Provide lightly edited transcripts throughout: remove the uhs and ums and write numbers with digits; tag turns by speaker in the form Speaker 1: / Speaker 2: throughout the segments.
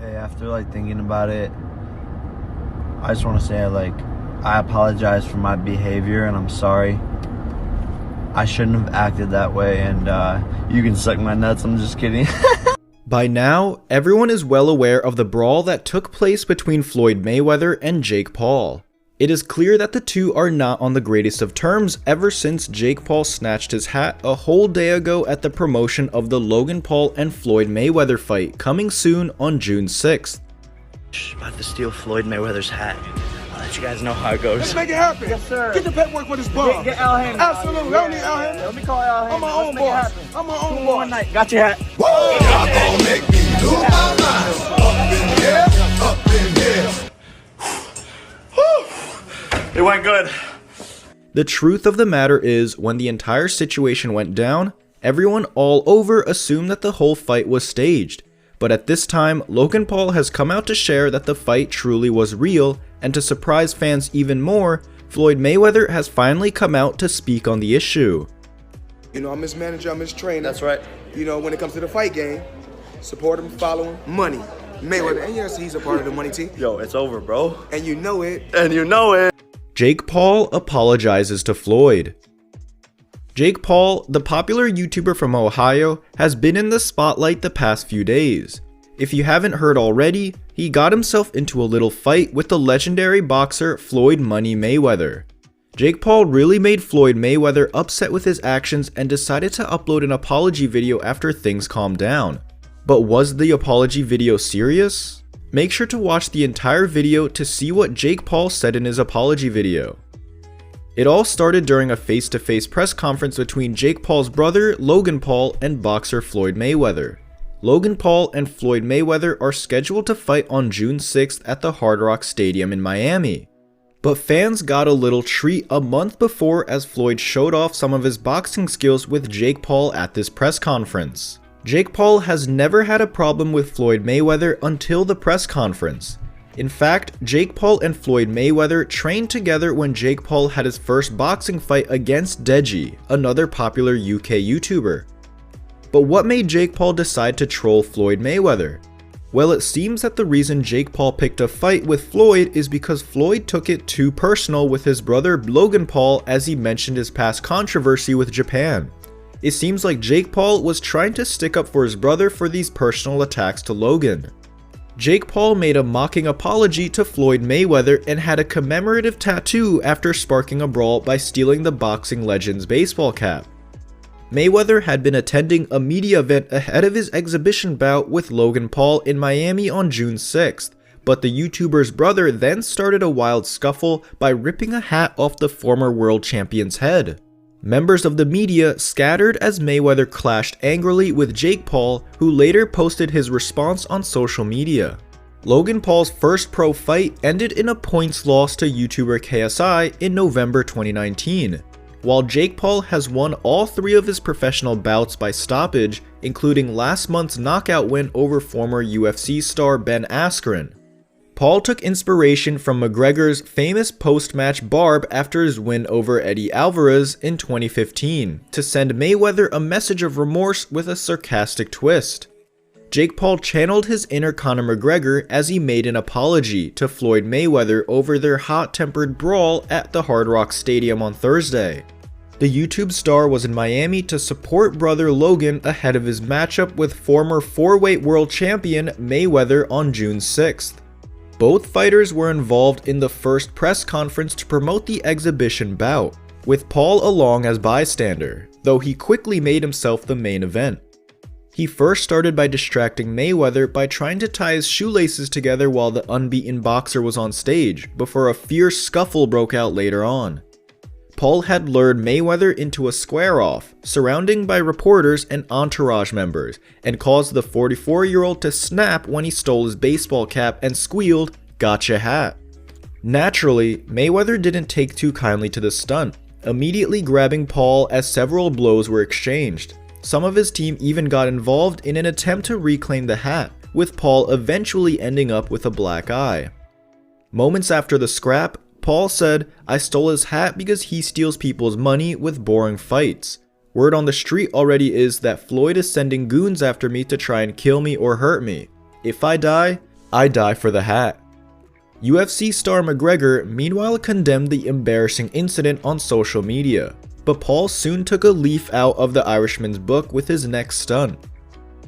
Speaker 1: Hey, after thinking about it, I just want to say I apologize for my behavior and I'm sorry. I shouldn't have acted that way, and you can suck my nuts. I'm just kidding.
Speaker 2: By now, everyone is well aware of the brawl that took place between Floyd Mayweather and Jake Paul. It is clear that the two are not on the greatest of terms ever since Jake Paul snatched his hat a whole day ago at the promotion of the Logan Paul and Floyd Mayweather fight coming soon on June 6th.
Speaker 1: About to steal Floyd Mayweather's hat. I'll let you guys know how it goes.
Speaker 3: Let's make it happen.
Speaker 4: Yes, sir.
Speaker 3: Get the paperwork for this bum.
Speaker 4: Get Al Hammond.
Speaker 3: Absolutely. I don't need Al Hammond.
Speaker 4: Let me call Al Hammond.
Speaker 3: I'm my own boss. I'm my own boss.
Speaker 4: One night. Got your hat.
Speaker 3: Whoa! I'm gonna make me lose my mind. Up in here.
Speaker 1: It went good.
Speaker 2: The truth of the matter is, when the entire situation went down, everyone all over assumed that the whole fight was staged. But at this time, Logan Paul has come out to share that the fight truly was real, and to surprise fans even more, Floyd Mayweather has finally come out to speak on the issue.
Speaker 3: You know, I'm his manager, I'm his trainer.
Speaker 1: That's right.
Speaker 3: You know, when it comes to the fight game, support him, follow him, money. Mayweather, and yes, he's a part of the money team.
Speaker 1: Yo, it's over, bro.
Speaker 3: And you know it.
Speaker 1: And you know it.
Speaker 2: Jake Paul apologizes to Floyd. Jake Paul, the popular YouTuber from Ohio, has been in the spotlight the past few days. If you haven't heard already, he got himself into a little fight with the legendary boxer Floyd "Money" Mayweather. Jake Paul really made Floyd Mayweather upset with his actions and decided to upload an apology video after things calmed down. But was the apology video serious? Make sure to watch the entire video to see what Jake Paul said in his apology video. It all started during a face-to-face press conference between Jake Paul's brother, Logan Paul, and boxer Floyd Mayweather. Logan Paul and Floyd Mayweather are scheduled to fight on June 6th at the Hard Rock Stadium in Miami. But fans got a little treat a month before as Floyd showed off some of his boxing skills with Jake Paul at this press conference. Jake Paul has never had a problem with Floyd Mayweather until the press conference. In fact, Jake Paul and Floyd Mayweather trained together when Jake Paul had his first boxing fight against Deji, another popular UK YouTuber. But what made Jake Paul decide to troll Floyd Mayweather? Well, it seems that the reason Jake Paul picked a fight with Floyd is because Floyd took it too personal with his brother Logan Paul as he mentioned his past controversy with Japan. It seems like Jake Paul was trying to stick up for his brother for these personal attacks to Logan. Jake Paul made a mocking apology to Floyd Mayweather and had a commemorative tattoo after sparking a brawl by stealing the boxing legend's baseball cap. Mayweather had been attending a media event ahead of his exhibition bout with Logan Paul in Miami on June 6th, but the YouTuber's brother then started a wild scuffle by ripping a hat off the former world champion's head. Members of the media scattered as Mayweather clashed angrily with Jake Paul, who later posted his response on social media. Logan Paul's first pro fight ended in a points loss to YouTuber KSI in November 2019. While Jake Paul has won all three of his professional bouts by stoppage, including last month's knockout win over former UFC star Ben Askren. Paul took inspiration from McGregor's famous post-match barb after his win over Eddie Alvarez in 2015 to send Mayweather a message of remorse with a sarcastic twist. Jake Paul channeled his inner Conor McGregor as he made an apology to Floyd Mayweather over their hot-tempered brawl at the Hard Rock Stadium on Thursday. The YouTube star was in Miami to support brother Logan ahead of his matchup with former four-weight world champion Mayweather on June 6th. Both fighters were involved in the first press conference to promote the exhibition bout, with Paul along as bystander, though he quickly made himself the main event. He first started by distracting Mayweather by trying to tie his shoelaces together while the unbeaten boxer was on stage, before a fierce scuffle broke out later on. Paul had lured Mayweather into a square-off, surrounding by reporters and entourage members, and caused the 44-year-old to snap when he stole his baseball cap and squealed, "Gotcha hat." Naturally, Mayweather didn't take too kindly to the stunt, immediately grabbing Paul as several blows were exchanged. Some of his team even got involved in an attempt to reclaim the hat, with Paul eventually ending up with a black eye. Moments after the scrap, Paul said, "I stole his hat because he steals people's money with boring fights. Word on the street already is that Floyd is sending goons after me to try and kill me or hurt me. If I die, I die for the hat. UFC star McGregor meanwhile condemned the embarrassing incident on social media, but Paul soon took a leaf out of the Irishman's book with his next stunt.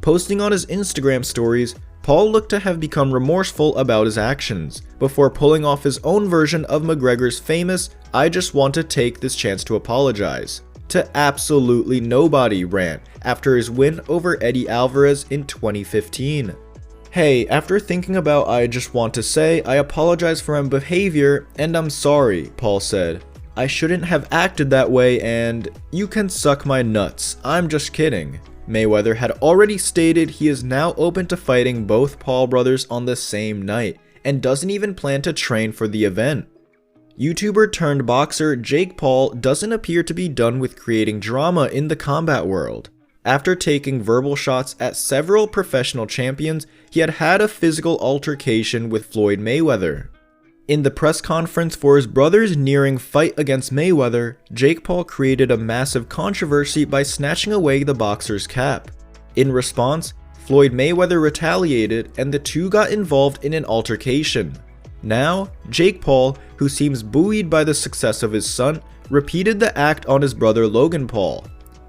Speaker 2: Posting on his Instagram stories, Paul looked to have become remorseful about his actions, before pulling off his own version of McGregor's famous "I just want to take this chance to apologize" to absolutely nobody rant after his win over Eddie Alvarez in 2015. "Hey, after thinking about I just want to say I apologize for my behavior and I'm sorry," Paul said. "I shouldn't have acted that way and you can suck my nuts, I'm just kidding." Mayweather had already stated he is now open to fighting both Paul brothers on the same night and doesn't even plan to train for the event. YouTuber turned boxer Jake Paul doesn't appear to be done with creating drama in the combat world. After taking verbal shots at several professional champions, he had had a physical altercation with Floyd Mayweather. In the press conference for his brother's nearing fight against Mayweather, Jake Paul created a massive controversy by snatching away the boxer's cap. In response, Floyd Mayweather retaliated and the two got involved in an altercation. Now, Jake Paul, who seems buoyed by the success of his son, repeated the act on his brother Logan Paul.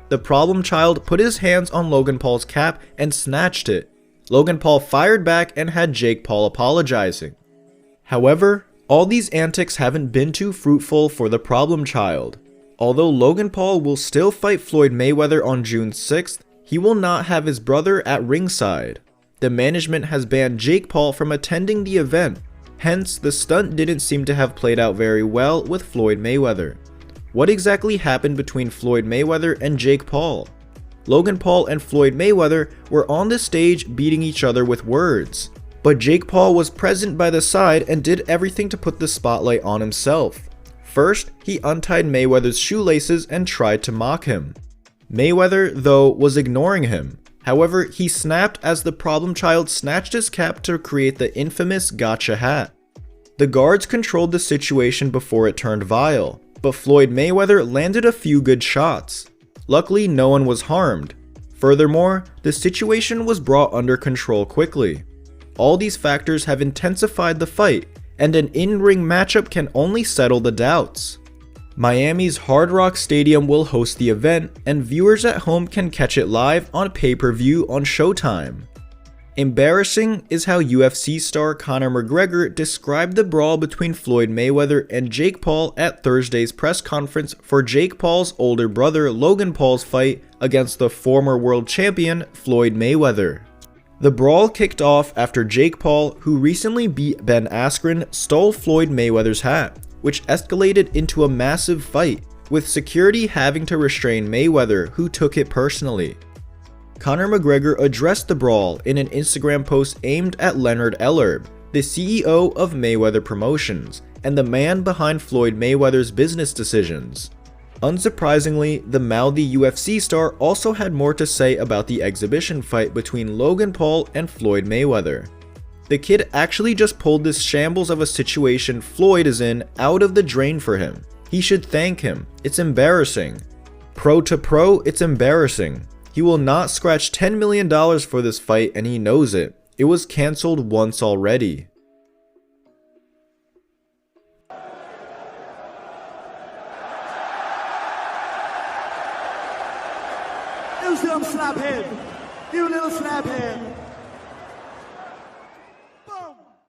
Speaker 2: The problem child put his hands on Logan Paul's cap and snatched it. Logan Paul fired back and had Jake Paul apologizing. However, all these antics haven't been too fruitful for the problem child. Although Logan Paul will still fight Floyd Mayweather on June 6th, he will not have his brother at ringside. The management has banned Jake Paul from attending the event, hence the stunt didn't seem to have played out very well with Floyd Mayweather. What exactly happened between Floyd Mayweather and Jake Paul? Logan Paul and Floyd Mayweather were on the stage beating each other with words, but Jake Paul was present by the side and did everything to put the spotlight on himself. First, he untied Mayweather's shoelaces and tried to mock him. Mayweather, though, was ignoring him. However, he snapped as the problem child snatched his cap to create the infamous gotcha hat. The guards controlled the situation before it turned vile, but Floyd Mayweather landed a few good shots. Luckily, no one was harmed. Furthermore, the situation was brought under control quickly. All these factors have intensified the fight, and an in-ring matchup can only settle the doubts. Miami's Hard Rock Stadium will host the event, and viewers at home can catch it live on pay-per-view on Showtime. Embarrassing is how UFC star Conor McGregor described the brawl between Floyd Mayweather and Jake Paul at Thursday's press conference for Jake Paul's older brother Logan Paul's fight against the former world champion Floyd Mayweather. The brawl kicked off after Jake Paul, who recently beat Ben Askren, stole Floyd Mayweather's hat, which escalated into a massive fight, with security having to restrain Mayweather, who took it personally. Conor McGregor addressed the brawl in an Instagram post aimed at Leonard Ellerb, the CEO of Mayweather Promotions, and the man behind Floyd Mayweather's business decisions. Unsurprisingly, the mouthy UFC star also had more to say about the exhibition fight between Logan Paul and Floyd Mayweather. The kid actually just pulled this shambles of a situation Floyd is in out of the drain for him. He should thank him. It's embarrassing. Pro to pro, it's embarrassing. He will not scratch $10 million for this fight and he knows it. It was cancelled once already.
Speaker 4: You little snaphead. You little snaphead.